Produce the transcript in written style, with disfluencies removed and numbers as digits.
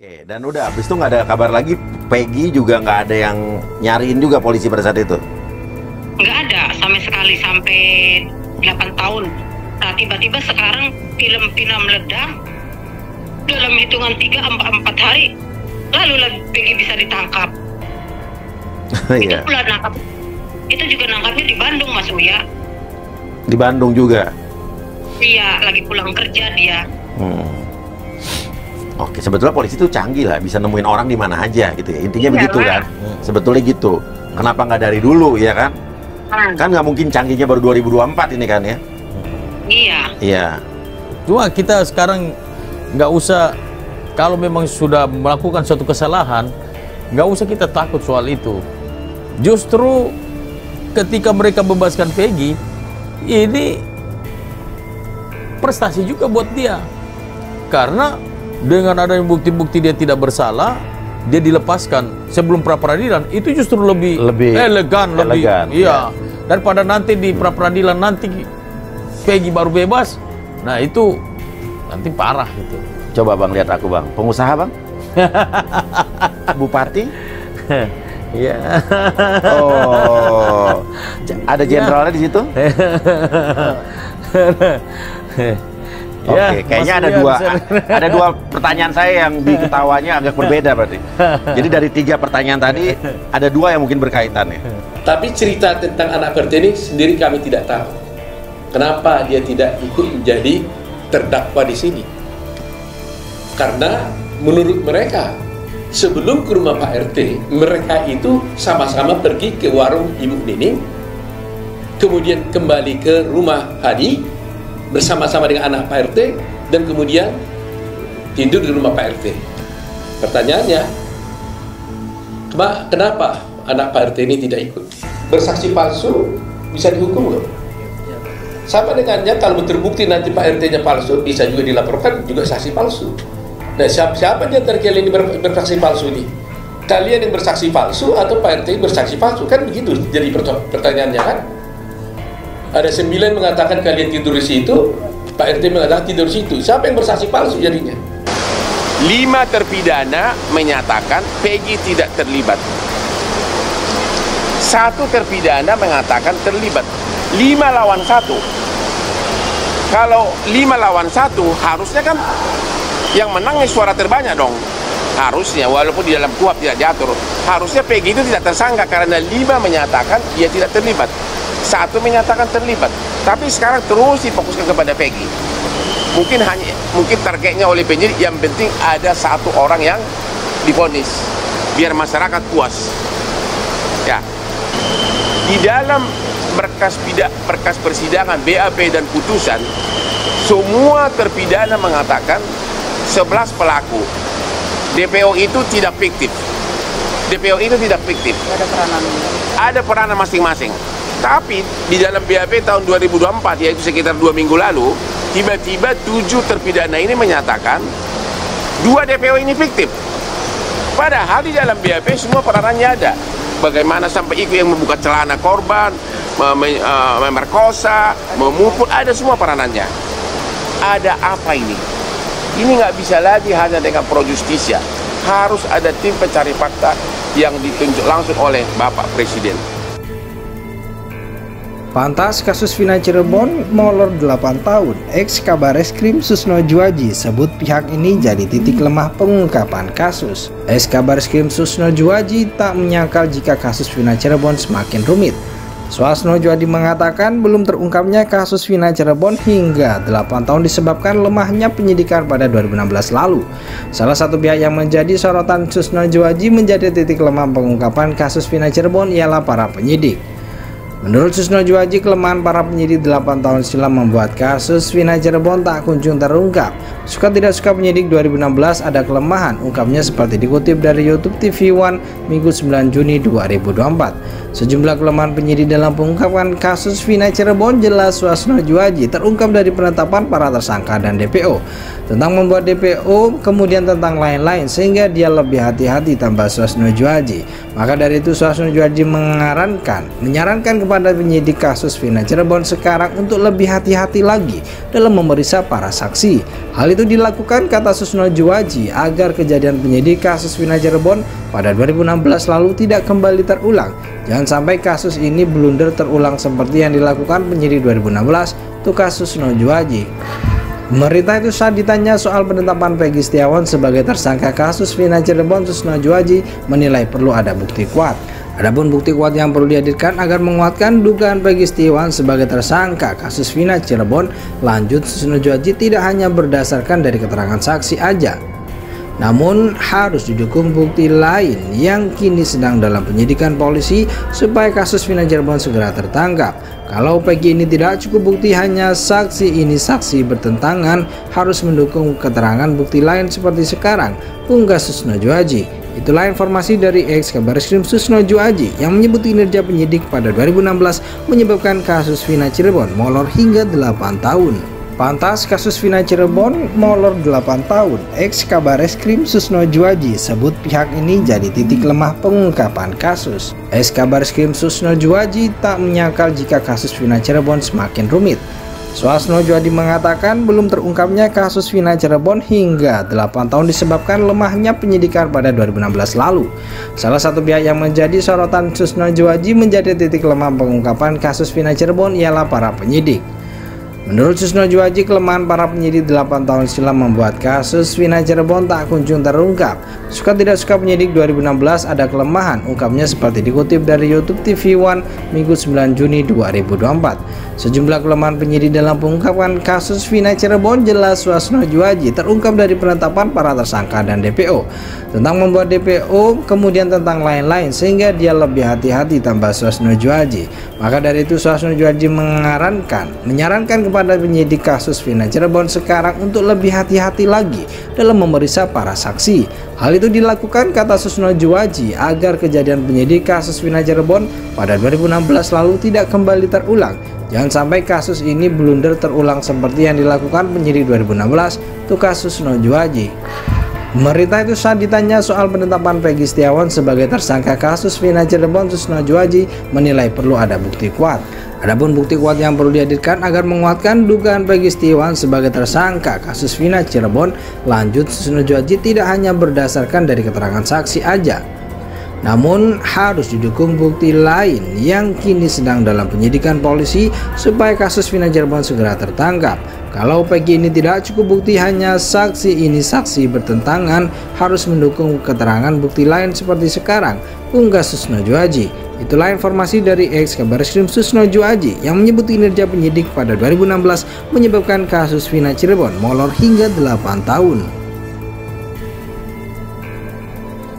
Oke, dan udah habis itu nggak ada kabar lagi. Peggy juga nggak ada yang nyariin juga polisi pada saat itu. Nggak ada sama sekali sampai 8 tahun. Nah tiba-tiba sekarang film Pina meledak dalam hitungan 3-4 hari, lalu Peggy bisa ditangkap. Itu pula nangkap. Itu juga nangkapnya di Bandung, Mas Uya. Di Bandung juga? Iya, lagi pulang kerja dia. Oke, sebetulnya polisi itu canggih lah, bisa nemuin orang di mana aja gitu ya. Intinya begitu kan? Sebetulnya gitu. Kenapa nggak dari dulu ya kan? Kan nggak mungkin canggihnya baru 2024 ini kan ya? Iya. Iya. Cuma kita sekarang nggak usah, kalau memang sudah melakukan suatu kesalahan, nggak usah kita takut soal itu. Justru ketika mereka bebaskan Peggy, ini prestasi juga buat dia. Karena dengan adanya bukti-bukti dia tidak bersalah, dia dilepaskan sebelum pra-peradilan, itu justru lebih elegan, iya. Daripada nanti di pra-peradilan nanti Peggy baru bebas, nah itu nanti parah itu. Coba Bang lihat aku Bang, pengusaha Bang, bupati, ya. Oh, ada jenderalnya di situ. Oke, kayaknya ada dua pertanyaan saya yang diketawanya agak berbeda berarti. Jadi dari 3 pertanyaan tadi ada 2 yang mungkin berkaitan ya. Tapi cerita tentang anak PRT ini sendiri kami tidak tahu. Kenapa dia tidak ikut menjadi terdakwa di sini? Karena menurut mereka sebelum ke rumah Pak RT, mereka itu sama-sama pergi ke warung Ibu Nining, kemudian kembali ke rumah Hadi bersama-sama dengan anak Pak RT, dan kemudian tidur di rumah Pak RT. Pertanyaannya, kenapa anak Pak RT ini tidak ikut? Bersaksi palsu bisa dihukum loh. Sama dengannya kalau terbukti nanti Pak RT-nya palsu, bisa juga dilaporkan juga saksi palsu. Nah, siapa di antara kalian ini bersaksi palsu ini? Kalian yang bersaksi palsu atau Pak RT bersaksi palsu? Kan begitu jadi pertanyaannya kan? Ada 9 mengatakan kalian tidur di situ, Pak RT mengatakan tidur di situ. Siapa yang bersaksi palsu jadinya? 5 terpidana menyatakan Peggy tidak terlibat. 1 terpidana mengatakan terlibat. 5 lawan 1. Kalau 5 lawan 1, harusnya kan yang menang suara terbanyak dong. Harusnya, walaupun di dalam KUHP tidak diatur, harusnya Peggy itu tidak tersangka karena 5 menyatakan dia tidak terlibat. 1 menyatakan terlibat, tapi sekarang terus difokuskan kepada Peggy. Mungkin targetnya oleh penyidik, yang penting ada 1 orang yang divonis, biar masyarakat puas. Ya, di dalam berkas persidangan BAP dan putusan, semua terpidana mengatakan 11 pelaku. DPO itu tidak fiktif. DPO itu tidak fiktif. Ada peranan masing-masing. Tapi di dalam BAP tahun 2024, yaitu sekitar 2 minggu lalu, tiba-tiba 7 terpidana ini menyatakan 2 DPO ini fiktif. Padahal di dalam BAP semua peranannya ada. Bagaimana sampai ikut yang membuka celana korban, memerkosa, memukul, ada semua peranannya. Ada apa ini? Ini nggak bisa lagi hanya dengan pro justisia. Harus ada tim pencari fakta yang ditunjuk langsung oleh Bapak Presiden. Pantas kasus Vina Cirebon molor 8 tahun. Ex Kabareskrim Susno Juwaji sebut pihak ini jadi titik lemah pengungkapan kasus. Ex Kabareskrim Susno Juwaji tak menyangkal jika kasus Vina Cirebon semakin rumit. Susno Juwaji mengatakan belum terungkapnya kasus Vina Cirebon hingga 8 tahun disebabkan lemahnya penyidikan pada 2016 lalu. Salah satu pihak yang menjadi sorotan Susno Juwaji menjadi titik lemah pengungkapan kasus Vina Cirebon ialah para penyidik. Menurut Susno Juwaji, kelemahan para penyidik 8 tahun silam membuat kasus Vina Cirebon tak kunjung terungkap. Suka tidak suka penyidik 2016 ada kelemahan, ungkapnya seperti dikutip dari YouTube TV One Minggu 9 Juni 2024. Sejumlah kelemahan penyidik dalam pengungkapan kasus Vina Cirebon jelas Susno Juwaji terungkap dari penetapan para tersangka dan DPO, tentang membuat DPO, kemudian tentang lain-lain, sehingga dia lebih hati-hati, tambah Susno Juwaji. Maka dari itu Susno Juwaji menyarankan kepada kepada penyidik kasus Vina Cirebon sekarang untuk lebih hati-hati lagi dalam memeriksa para saksi. Hal itu dilakukan, kata Susno Juwaji, agar kejadian penyidik kasus Vina Cirebon pada 2016 lalu tidak kembali terulang. Jangan sampai kasus ini blunder terulang seperti yang dilakukan penyidik 2016, tugas Susno Juwaji. Pemerintah itu saat ditanya soal penetapan Peggy Setiawan sebagai tersangka kasus Vina Cirebon, Susno Juwaji menilai perlu ada bukti kuat. Adapun bukti kuat yang perlu dihadirkan agar menguatkan dugaan Peggy Setiawan sebagai tersangka kasus Vina Cirebon, lanjut Susno Juwaji, tidak hanya berdasarkan dari keterangan saksi aja, namun harus didukung bukti lain yang kini sedang dalam penyidikan polisi supaya kasus Vina Cirebon segera tertangkap. Kalau Peggy ini tidak cukup bukti hanya saksi ini saksi bertentangan, harus mendukung keterangan bukti lain seperti sekarang, unggah Susno Juwaji. Itulah informasi dari ex-Kabareskrim Susno Juwaji yang menyebut kinerja penyidik pada 2016 menyebabkan kasus Vina Cirebon molor hingga 8 tahun. Pantas kasus Vina Cirebon molor 8 tahun, ex-Kabareskrim Susno Juwaji sebut pihak ini jadi titik lemah pengungkapan kasus. Ex-Kabareskrim Susno Juwaji tak menyangkal jika kasus Vina Cirebon semakin rumit. Susno Juwaji mengatakan belum terungkapnya kasus Vina Cirebon hingga 8 tahun disebabkan lemahnya penyidikan pada 2016 lalu. Salah satu pihak yang menjadi sorotan Susno Juwaji menjadi titik lemah pengungkapan kasus Vina Cirebon ialah para penyidik. Menurut Susno Juwaji, kelemahan para penyidik 8 tahun silam membuat kasus Vina Cirebon tak kunjung terungkap. Suka tidak suka penyidik 2016 ada kelemahan, ungkapnya seperti dikutip dari YouTube TV One Minggu 9 Juni 2024. Sejumlah kelemahan penyidik dalam pengungkapan kasus Vina Cirebon jelas Susno Juwaji terungkap dari penetapan para tersangka dan DPO, tentang membuat DPO, kemudian tentang lain-lain, sehingga dia lebih hati-hati, tambah Susno Juwaji. Maka dari itu Susno Juwaji menyarankan kepada penyidik kasus Vina Cirebon sekarang untuk lebih hati-hati lagi dalam memeriksa para saksi. Hal itu dilakukan, kata Susno Juwaji, agar kejadian penyidik kasus Vina Cirebon pada 2016 lalu tidak kembali terulang. Jangan sampai kasus ini blunder terulang seperti yang dilakukan penyidik 2016, tugas Susno Juwaji. Pemerintah itu saat ditanya soal penetapan Peggy Setiawan sebagai tersangka kasus Vina Cirebon, Susno Juwaji menilai perlu ada bukti kuat. Adapun bukti kuat yang perlu dihadirkan agar menguatkan dugaan Peggy Setiawan sebagai tersangka kasus Vina Cirebon, lanjut Susno Juwaji, tidak hanya berdasarkan dari keterangan saksi aja, namun harus didukung bukti lain yang kini sedang dalam penyidikan polisi supaya kasus Vina Cirebon segera tertangkap. Kalau Peggy ini tidak cukup bukti hanya saksi ini saksi bertentangan, harus mendukung keterangan bukti lain seperti sekarang, unggah Susno Juwaji. Itulah informasi dari ex-Kabareskrim Susno Juwaji yang menyebut kinerja penyidik pada 2016 menyebabkan kasus Vina Cirebon molor hingga 8 tahun.